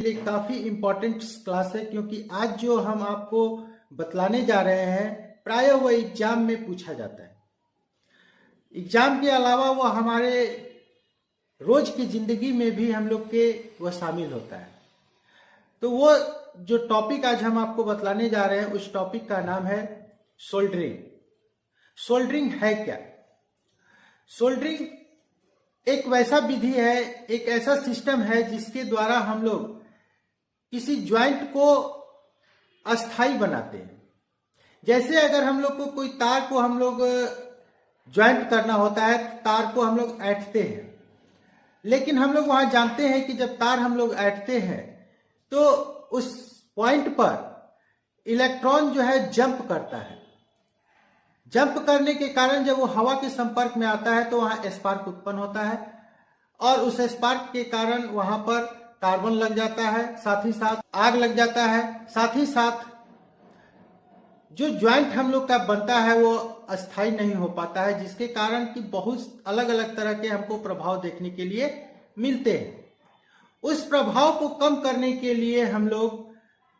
लिए काफी important class है, क्योंकि आज जो हम आपको बतलाने जा रहे हैं प्राय वो एग्जाम में पूछा जाता है। एग्जाम के अलावा वो हमारे रोज की जिंदगी में भी हम लोग के वो शामिल होता है। तो वो जो टॉपिक आज हम आपको बतलाने जा रहे हैं उस टॉपिक का नाम है सोल्डरिंग। सोल्डरिंग है क्या? सोल्डरिंग एक वैसा विधि है, एक ऐसा सिस्टम है जिसके द्वारा हम लोग किसी ज्वाइंट को अस्थाई बनाते हैं। जैसे अगर हम लोग को कोई तार को हम लोग ज्वाइंट करना होता है, तार को हम लोग ऐंठते हैं, लेकिन हम लोग वहां जानते हैं कि जब तार हम लोग ऐंठते हैं तो उस पॉइंट पर इलेक्ट्रॉन जो है जंप करता है। जंप करने के कारण जब वो हवा के संपर्क में आता है तो वहां स्पार्क उत्पन्न होता है और उस स्पार्क के कारण वहां पर कार्बन लग जाता है, साथ ही साथ आग लग जाता है। साथ ही साथ जो ज्वाइंट हम लोग का बनता है वो अस्थाई नहीं हो पाता है, जिसके कारण कि बहुत अलग अलग तरह के हमको प्रभाव देखने के लिए मिलते हैं। उस प्रभाव को कम करने के लिए हम लोग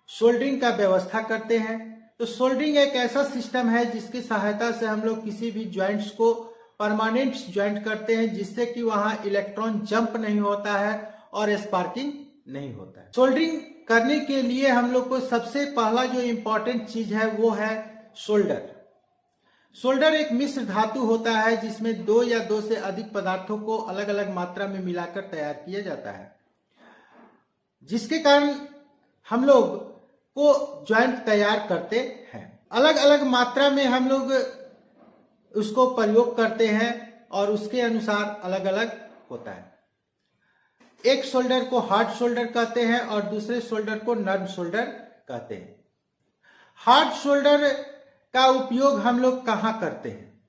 सोल्डरिंग का व्यवस्था करते हैं। तो सोल्डरिंग एक ऐसा सिस्टम है जिसकी सहायता से हम लोग किसी भी ज्वाइंट्स को परमानेंट ज्वाइंट करते हैं, जिससे कि वहां इलेक्ट्रॉन जंप नहीं होता है और स्पार्किंग नहीं होता है। सोल्डरिंग करने के लिए हम लोग को सबसे पहला जो इंपॉर्टेंट चीज है वो है सोल्डर। सोल्डर एक मिश्र धातु होता है जिसमें दो या दो से अधिक पदार्थों को अलग अलग मात्रा में मिलाकर तैयार किया जाता है, जिसके कारण हम लोग को ज्वाइंट तैयार करते हैं। अलग अलग मात्रा में हम लोग उसको प्रयोग करते हैं और उसके अनुसार अलग अलग होता है। एक शोल्डर को हार्ड शोल्डर कहते हैं और दूसरे शोल्डर को नर्म शोल्डर कहते हैं। हार्ड शोल्डर का उपयोग हम लोग कहाँ करते हैं?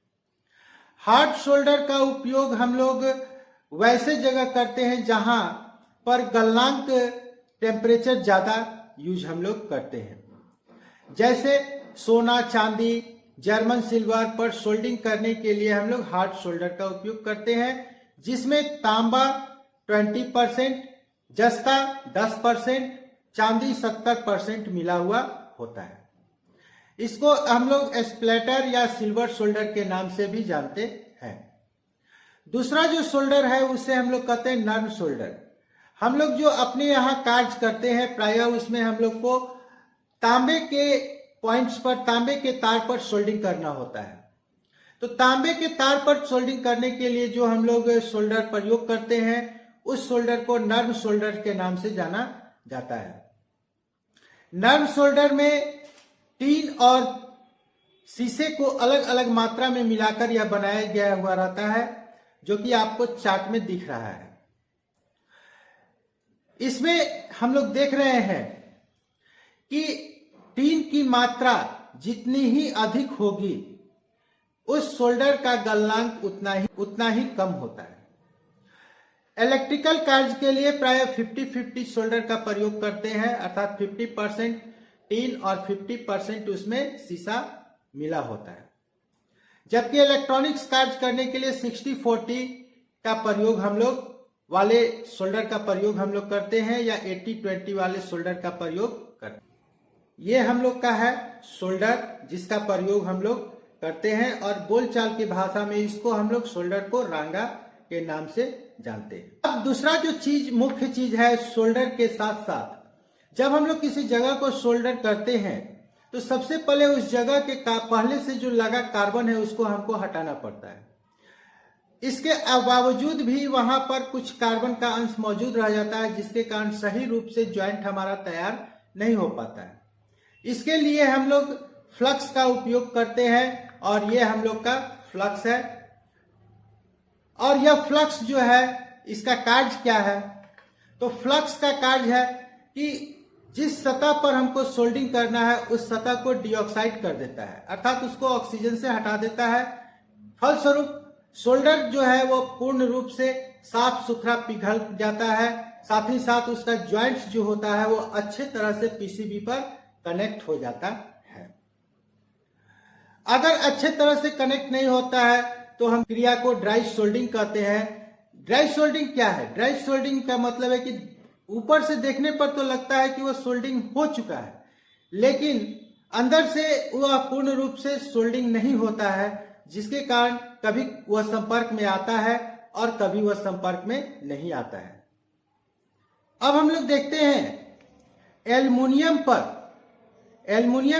हार्ड शोल्डर का उपयोग हम लोग वैसे जगह करते हैं जहां पर गलनांक टेम्परेचर ज्यादा यूज हम लोग करते हैं। जैसे सोना, चांदी, जर्मन सिल्वर पर सोल्डिंग करने के लिए हम लोग हार्ड शोल्डर का उपयोग करते हैं, जिसमें तांबा 20%, जस्ता 10%, चांदी 70% मिला हुआ होता है। इसको हम लोग स्प्लेटर या सिल्वर शोल्डर के नाम से भी जानते हैं। दूसरा जो शोल्डर है उसे हम लोग कहते हैं नर्म शोल्डर। हम लोग जो अपने यहाँ कार्य करते हैं प्रायः उसमें हम लोग को तांबे के पॉइंट्स पर, तांबे के तार पर सोल्डिंग करना होता है। तो तांबे के तार पर सोल्डिंग करने के लिए जो हम लोग शोल्डर प्रयोग करते हैं उस शोल्डर को नर्म शोल्डर के नाम से जाना जाता है। नर्म शोल्डर में टीन और शीशे को अलग अलग मात्रा में मिलाकर यह बनाया गया हुआ रहता है, जो कि आपको चार्ट में दिख रहा है। इसमें हम लोग देख रहे हैं कि टीन की मात्रा जितनी ही अधिक होगी उस शोल्डर का गलनांक उतना ही कम होता है। इलेक्ट्रिकल कार्य के लिए प्राय 50-50 शोल्डर का प्रयोग करते हैं, अर्थात 50% टीन और 50% उसमें शीशा मिला होता है। जबकि इलेक्ट्रॉनिक्स कार्य करने के लिए 60-40 का प्रयोग हम लोग वाले शोल्डर का प्रयोग हम लोग करते हैं, या 80-20 वाले शोल्डर का प्रयोग करते हैं। ये हम लोग का है शोल्डर जिसका प्रयोग हम लोग करते हैं, और बोलचाल की भाषा में इसको हम लोग शोल्डर को रांगा के नाम से जानते हैं। अब दूसरा जो चीज, मुख्य चीज है शोल्डर के साथ साथ जब हम लोग किसी जगह को शोल्डर करते हैं तो सबसे पहले उस जगह के पहले से जो लगा कार्बन है उसको हमको हटाना पड़ता है। इसके बावजूद भी वहां पर कुछ कार्बन का अंश मौजूद रह जाता है, जिसके कारण सही रूप से ज्वाइंट हमारा तैयार नहीं हो पाता है। इसके लिए हम लोग फ्लक्स का उपयोग करते हैं और ये हम लोग का फ्लक्स है। और यह फ्लक्स जो है इसका कार्य क्या है? तो फ्लक्स का कार्य है कि जिस सतह पर हमको सोल्डिंग करना है उस सतह को डिऑक्साइड कर देता है, अर्थात उसको ऑक्सीजन से हटा देता है। फलस्वरूप सोल्डर जो है वो पूर्ण रूप से साफ सुथरा पिघल जाता है। साथ ही साथ उसका ज्वाइंट्स जो होता है वो अच्छे तरह से पीसीबी पर कनेक्ट हो जाता है। अगर अच्छे तरह से कनेक्ट नहीं होता है तो हम क्रिया को ड्राई सोल्डिंग कहते हैं। ड्राई सोल्डिंग क्या है? ड्राई सोल्डिंग का मतलब है कि ऊपर से देखने पर तो लगता है कि वह सोल्डिंग हो चुका है, लेकिन अंदर से वह पूर्ण रूप से सोल्डिंग नहीं होता है, जिसके कारण कभी वह संपर्क में आता है और कभी वह संपर्क में नहीं आता है। अब हम लोग देखते हैं एल्युमिनियम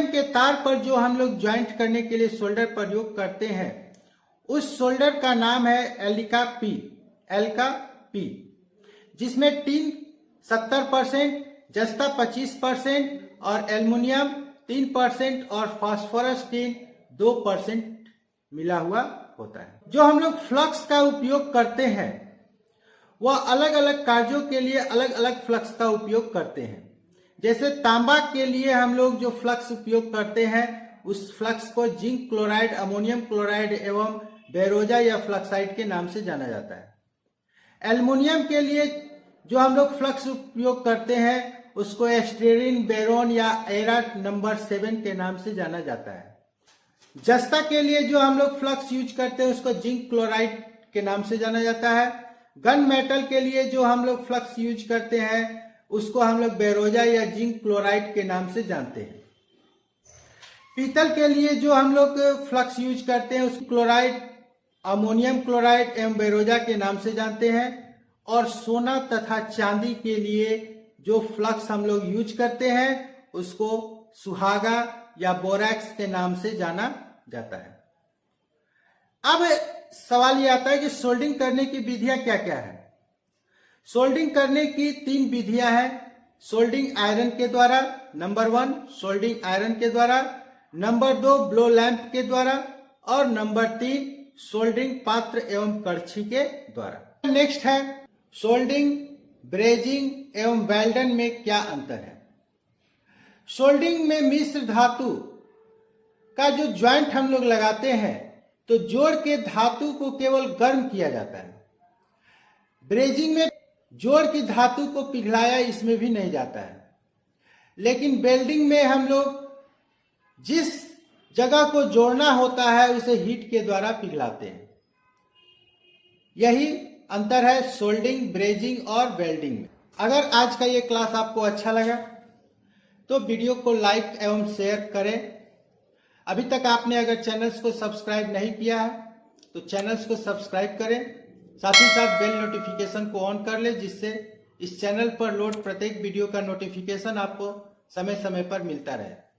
के तार पर जो हम लोग ज्वाइंट करने के लिए सोल्डर प्रयोग करते हैं, उस सोल्डर का नाम है एल्का पी, जिसमें टीन 70%, जस्ता 25% और एल्युमिनियम 3% और फास्फोरस टीन 2% मिला हुआ होता है। जो हम लोग फ्लक्स का उपयोग करते हैं वह अलग अलग कार्यों के लिए अलग अलग फ्लक्स का उपयोग करते हैं। जैसे तांबा के लिए हम लोग जो फ्लक्स उपयोग करते हैं उस फ्लक्स को जिंक क्लोराइड, अमोनियम क्लोराइड एवं बेरोजा या फ्लक्साइड के नाम से जाना जाता है। एल्युमिनियम के लिए जो हम लोग फ्लक्स उपयोग करते हैं उसको एस्टेरिन, बेरोन या एरा नंबर 7 के नाम से जाना जाता है। जस्ता के लिए जो हम लोग फ्लक्स यूज करते हैं उसको जिंक क्लोराइड के नाम से जाना जाता है। गन मेटल के लिए जो हम लोग फ्लक्स यूज करते हैं उसको हम लोग बेरोजा या जिंक क्लोराइड के नाम से जानते हैं। पीतल के लिए जो हम लोग फ्लक्स यूज करते हैं उसको क्लोराइड, अमोनियम क्लोराइड एवं बेरोजा के नाम से जानते हैं। और सोना तथा चांदी के लिए जो फ्लक्स हम लोग यूज करते हैं उसको सुहागा या बोरैक्स के नाम से जाना जाता है। अब सवाल ये आता है कि सोल्डिंग करने की विधियां क्या क्या है। सोल्डिंग करने की 3 विधियां हैं। सोल्डिंग आयरन के द्वारा, नंबर 1 सोल्डिंग आयरन के द्वारा, नंबर 2 ब्लो लैंप के द्वारा और नंबर 3 सोल्डिंग पात्र एवं कड़छी के द्वारा। नेक्स्ट है सोल्डिंग, ब्रेजिंग एवं वेल्डन में क्या अंतर है। सोल्डिंग में मिश्र धातु का जो ज्वाइंट हम लोग लगाते हैं तो जोड़ के धातु को केवल गर्म किया जाता है। ब्रेजिंग में जोड़ की धातु को पिघलाया इसमें भी नहीं जाता है। लेकिन वेल्डिंग में हम लोग जिस जगह को जोड़ना होता है उसे हीट के द्वारा पिघलाते हैं। यही अंतर है सोल्डिंग, ब्रेजिंग और वेल्डिंग में। अगर आज का ये क्लास आपको अच्छा लगा तो वीडियो को लाइक एवं शेयर करें। अभी तक आपने अगर चैनल्स को सब्सक्राइब नहीं किया है तो चैनल्स को सब्सक्राइब करें, साथ ही साथ बेल नोटिफिकेशन को ऑन कर लें, जिससे इस चैनल पर लोड प्रत्येक वीडियो का नोटिफिकेशन आपको समय समय पर मिलता रहे।